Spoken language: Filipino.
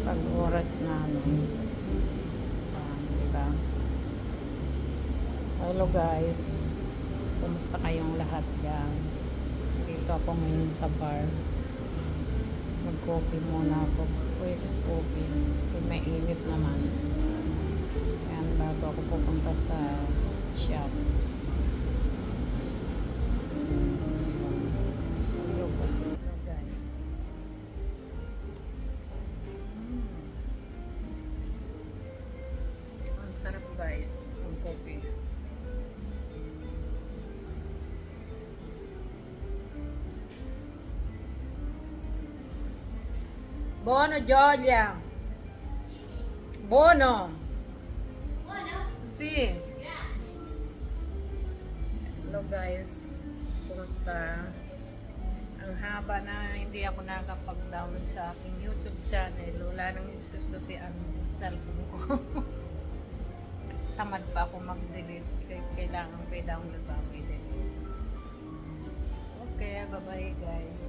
pag oras na ano. Diba? Hello guys, kumusta kayong lahat dyan? Dito ako ngayon sa bar, mag-coffee muna ako, quiz coffee kaya may init naman. Yan, bago ako pupunta sa shop. Hello guys. Ang sarap guys, ang coffee. Buono Giulia. Buono. Buono? Sì. Hello guys. Kumusta? Ang haba na hindi ako nakapag-download sa aking YouTube channel. Wala nang space kasi ang cellphone ko. Tamad pa ako mag-delete. Kailangan pa i-download ba ako i-delete. Okay, bye-bye guys.